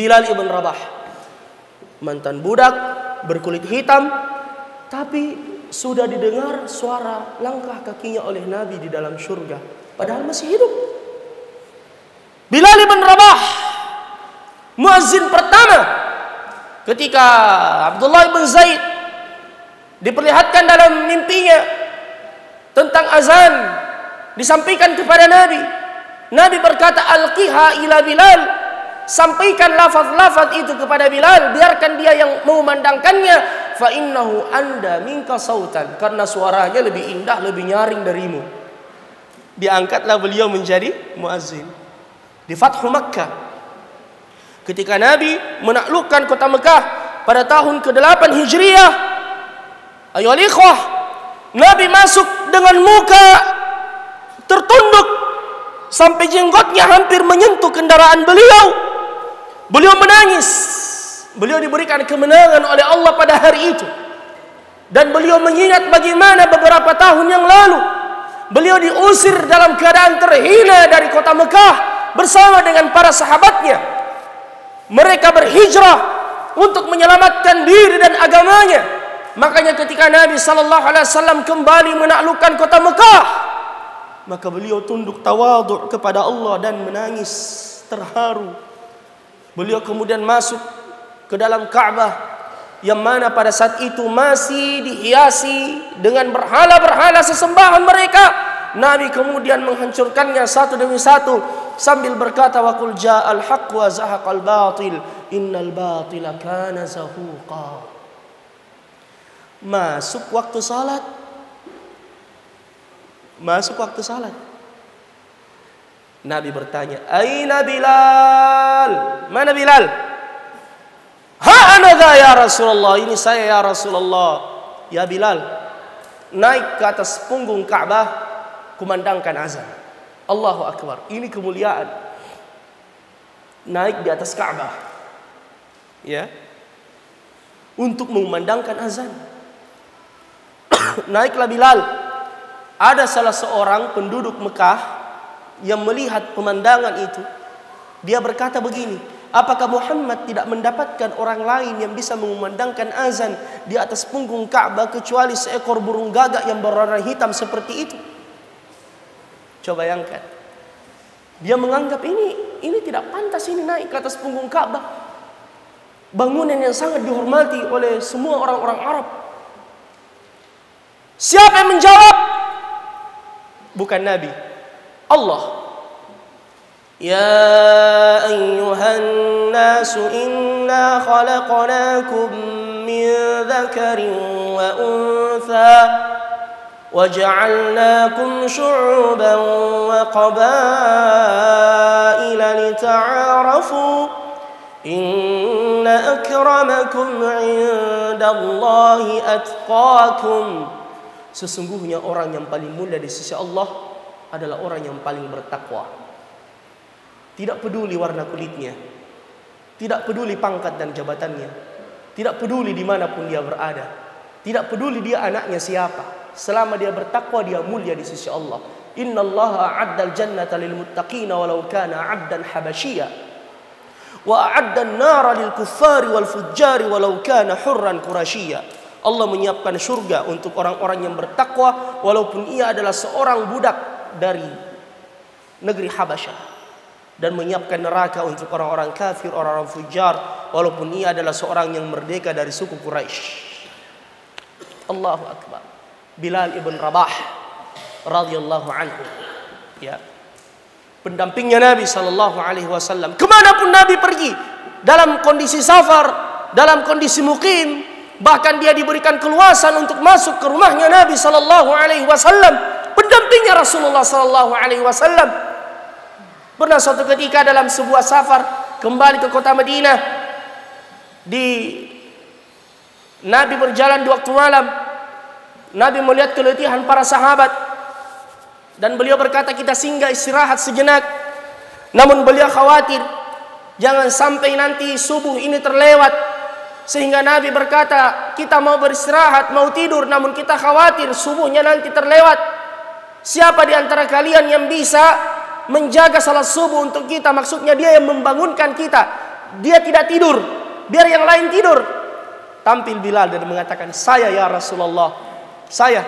Bilal ibn Rabah, mantan budak berkulit hitam, tapi sudah didengar suara langkah kakinya oleh Nabi di dalam surga, padahal masih hidup. Bilal ibn Rabah, muazzin pertama ketika Abdullah ibn Zaid diperlihatkan dalam mimpinya tentang azan, disampaikan kepada Nabi. Nabi berkata, alqiha ila Bilal, sampaikan lafaz-lafaz itu kepada Bilal, biarkan dia yang mengumandangkannya, fa innahu anda minka sautan, karena suaranya lebih indah, lebih nyaring darimu. Diangkatlah beliau menjadi muazzin di Fathu Makkah. Ketika Nabi menaklukkan kota Mekah pada tahun ke-8 Hijriah, ayolah ikhwah, Nabi masuk dengan muka tertunduk sampai jenggotnya hampir menyentuh kendaraan beliau. Beliau menangis. Beliau diberikan kemenangan oleh Allah pada hari itu. Dan beliau mengingat bagaimana beberapa tahun yang lalu beliau diusir dalam keadaan terhina dari kota Mekah bersama dengan para sahabatnya. Mereka berhijrah untuk menyelamatkan diri dan agamanya. Makanya ketika Nabi SAW kembali menaklukkan kota Mekah, maka beliau tunduk tawadhu kepada Allah dan menangis terharu. Beliau kemudian masuk ke dalam Ka'bah, yang mana pada saat itu masih dihiasi dengan berhala-berhala sesembahan mereka. Nabi kemudian menghancurkannya satu demi satu sambil berkata, wa qul ja'al haqq wa zahaqal batil innal batila kana zahuqa. Masuk waktu salat. Masuk waktu salat. Nabi bertanya, aina Bilal? Mana Bilal? Ha ana dha ya Rasulullah, ini saya ya Rasulullah. Ya Bilal, naik ke atas punggung Ka'bah, kumandangkan azan. Allahu Akbar. Ini kemuliaan. Naik di atas Ka'bah, ya, untuk mengumandangkan azan. Naiklah Bilal. Ada salah seorang penduduk Mekah yang melihat pemandangan itu. Dia berkata begini, apakah Muhammad tidak mendapatkan orang lain yang bisa mengumandangkan azan di atas punggung Ka'bah kecuali seekor burung gagak yang berwarna hitam seperti itu? Coba bayangkan. Dia menganggap ini tidak pantas ini naik ke atas punggung Ka'bah. Bangunan yang sangat dihormati oleh semua orang-orang Arab. Siapa yang menjawab? Bukan Nabi, Allah. Ya ayyuhan nasu inna khalaqnakum min dzakarin wa untha وَجَعَلْنَاكُمْ شُعُوبًا وَقَبَائِلَ لِتَعَارَفُوا إِنَّ أَكْرَمَكُمْ عِندَ اللَّهِ أَتْقَاكُمْ. Sesungguhnya orang yang paling mulia di sisi Allah adalah orang yang paling bertakwa. Tidak peduli warna kulitnya, tidak peduli pangkat dan jabatannya, tidak peduli dimanapun dia berada, tidak peduli dia anaknya siapa. Selama dia bertakwa, dia mulia di sisi Allah. Innallaha a'addal jannata lil muttaqina walau kana 'abdan habasyiya wa a'addan nara lil kuffari wal fujjari walau kana hurran qurasyiya. Allah menyiapkan surga untuk orang-orang yang bertakwa walaupun ia adalah seorang budak dari negeri Habasyah, dan menyiapkan neraka untuk orang-orang kafir, orang-orang fujar walaupun ia adalah seorang yang merdeka dari suku Quraisy. Allahu Akbar. Bilal ibn Rabah radhiyallahu anhu, ya, pendampingnya Nabi sallallahu alaihi wasallam. Kemanapun Nabi pergi, dalam kondisi safar, dalam kondisi mukim, bahkan dia diberikan keluasan untuk masuk ke rumahnya Nabi sallallahu alaihi wasallam. Pendampingnya Rasulullah sallallahu alaihi wasallam. Pernah suatu ketika dalam sebuah safar kembali ke kota Madinah, Nabi berjalan di waktu malam. Nabi melihat keletihan para sahabat dan beliau berkata, kita singgah istirahat sejenak. Namun beliau khawatir jangan sampai nanti subuh ini terlewat, sehingga Nabi berkata, kita mau beristirahat, mau tidur, namun kita khawatir subuhnya nanti terlewat. Siapa di antara kalian yang bisa menjaga salat subuh untuk kita? Maksudnya dia yang membangunkan kita. dia tidak tidur, biar yang lain tidur. Tampil Bilal dan mengatakan, saya ya Rasulullah, saya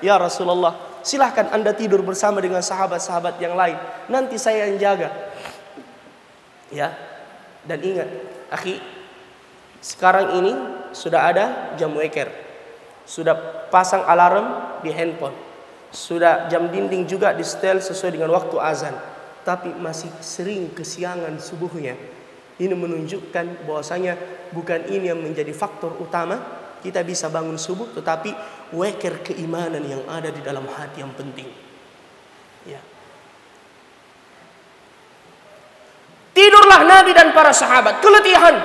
ya Rasulullah, silahkan Anda tidur bersama dengan sahabat-sahabat yang lain, nanti saya yang jaga. Ya, dan ingat, akhi, sekarang ini sudah ada jam weker, sudah pasang alarm di handphone, sudah jam dinding juga di setel sesuai dengan waktu azan, tapi masih sering kesiangan subuhnya. Ini menunjukkan bahwasanya bukan ini yang menjadi faktor utama kita bisa bangun subuh, tetapi weker keimanan yang ada di dalam hati yang penting. Ya. Tidurlah Nabi dan para sahabat keletihan.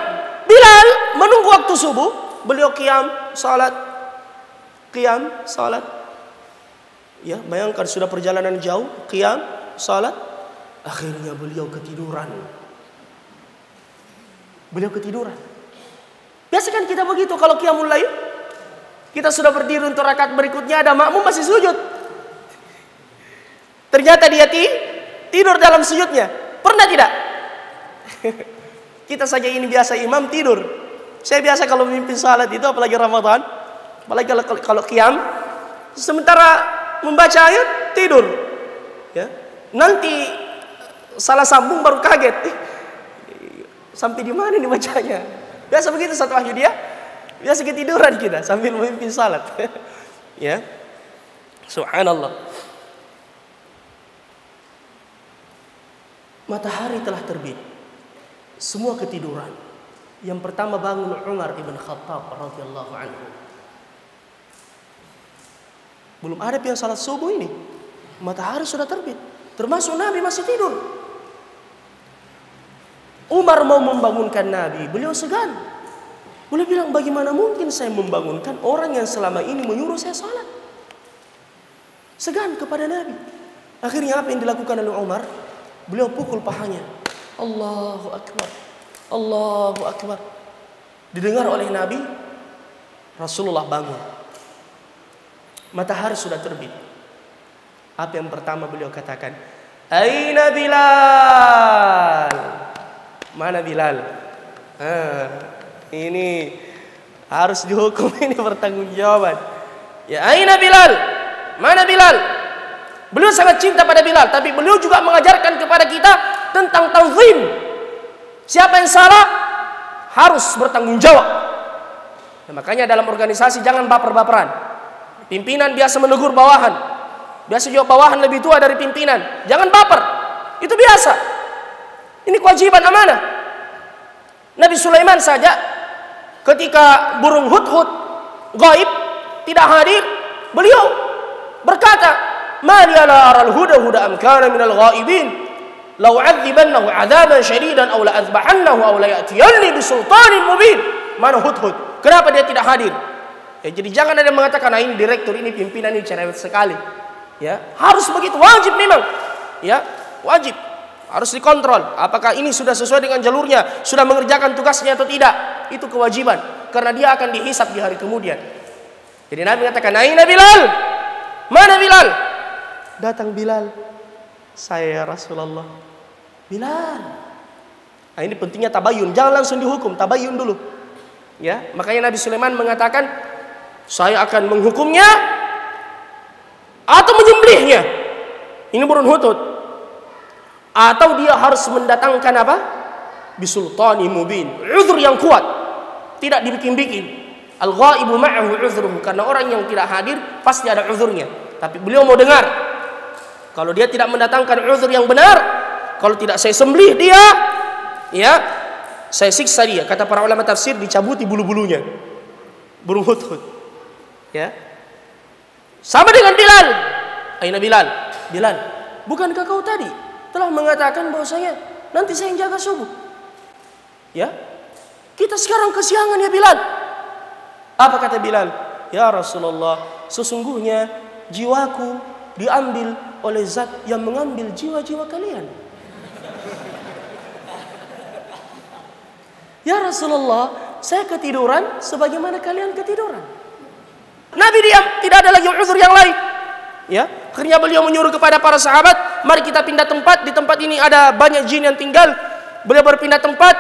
Bilal menunggu waktu subuh, beliau qiyam salat. Ya, bayangkan sudah perjalanan jauh, qiyam salat, akhirnya beliau ketiduran. Biasa kan kita begitu kalau qiyamul lail. Kita sudah berdiri untuk rakaat berikutnya, ada makmum masih sujud. Ternyata dia tidur dalam sujudnya. Pernah tidak? Kita saja ini biasa imam tidur. Saya biasa kalau memimpin salat itu, apalagi Ramadan, apalagi kalau qiyam, sementara membaca ayat tidur. Ya. Nanti salah sambung baru kaget. Sampai di mana nih bacanya? Biasa begitu satu wahyu dia. Biasa ketiduran kita sambil memimpin salat. Ya. Subhanallah. Matahari telah terbit. Semua ketiduran. Yang pertama bangun Umar ibn Khattab radhiyallahu anhu. Belum ada yang salat subuh ini. Matahari sudah terbit. Termasuk Nabi masih tidur. Umar mau membangunkan Nabi, beliau segan. Beliau bilang, bagaimana mungkin saya membangunkan orang yang selama ini menyuruh saya salat? Segan kepada Nabi. Akhirnya apa yang dilakukan oleh Umar? Beliau pukul pahanya. Allahu Akbar, Allahu Akbar. Didengar oleh Nabi, Rasulullah bangun. Matahari sudah terbit. Apa yang pertama beliau katakan? Aina Bilal? Mana Bilal? Ini harus dihukum, ini bertanggungjawaban. Ya, aina Bilal? Mana Bilal? Beliau sangat cinta pada Bilal, tapi beliau juga mengajarkan kepada kita tentang tanzim. Siapa yang salah harus bertanggung jawab. Nah, makanya dalam organisasi jangan baper-baperan. Pimpinan biasa menegur bawahan. Biasa juga bawahan lebih tua dari pimpinan. Jangan baper. Itu biasa. Ini kewajiban amanah. Nabi Sulaiman saja ketika burung hudhud gaib tidak hadir, beliau berkata, "Ma li la aral huda am kana minal ghaibin, law 'adzibannahu 'adzaban shadidan aw la azbahannahu aw la ya'tiyanni bisultanin mubin." Mana hudhud? Kenapa dia tidak hadir? Ya, jadi jangan ada yang mengatakan, "Nah, ini direktur, ini pimpinan, ini cerewet sekali." Ya, harus begitu, wajib memang. Ya, wajib. Harus dikontrol apakah ini sudah sesuai dengan jalurnya, sudah mengerjakan tugasnya atau tidak. Itu kewajiban, karena dia akan dihisab di hari kemudian. Jadi Nabi mengatakan, "Aina Bilal? Mana Bilal?" Datang Bilal. "Saya ya Rasulullah." Bilal. Nah, ini pentingnya tabayun, jangan langsung dihukum, tabayun dulu. Ya, makanya Nabi Sulaiman mengatakan, "Saya akan menghukumnya atau menyembelihnya." Ini burung hudhud. Atau dia harus mendatangkan apa? Bisultani mubin, uzur yang kuat, tidak dibikin-bikin. Al-ghaibu ma'ahu uzruhu, karena orang yang tidak hadir pasti ada uzurnya. Tapi beliau mau dengar. Kalau dia tidak mendatangkan uzur yang benar, kalau tidak saya sembelih dia, ya, saya siksa dia. Kata para ulama tafsir, dicabuti bulu-bulunya. Burung hudhud. Ya. Sama dengan Bilal. Aina Bilal? Bilal, bukankah kau tadi telah mengatakan bahwasanya nanti saya yang jaga subuh? Ya, kita sekarang kesiangan ya Bilal. Apa kata Bilal? Ya Rasulullah, sesungguhnya jiwaku diambil oleh zat yang mengambil jiwa-jiwa kalian. Ya Rasulullah, saya ketiduran sebagaimana kalian ketiduran. Nabi diam, tidak ada lagi uzur yang lain. Ya, akhirnya beliau menyuruh kepada para sahabat, mari kita pindah tempat. Di tempat ini ada banyak jin yang tinggal. Beliau berpindah tempat.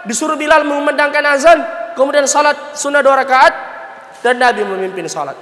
Disuruh Bilal mengumandangkan azan, kemudian salat sunnah 2 rakaat, dan Nabi memimpin salat.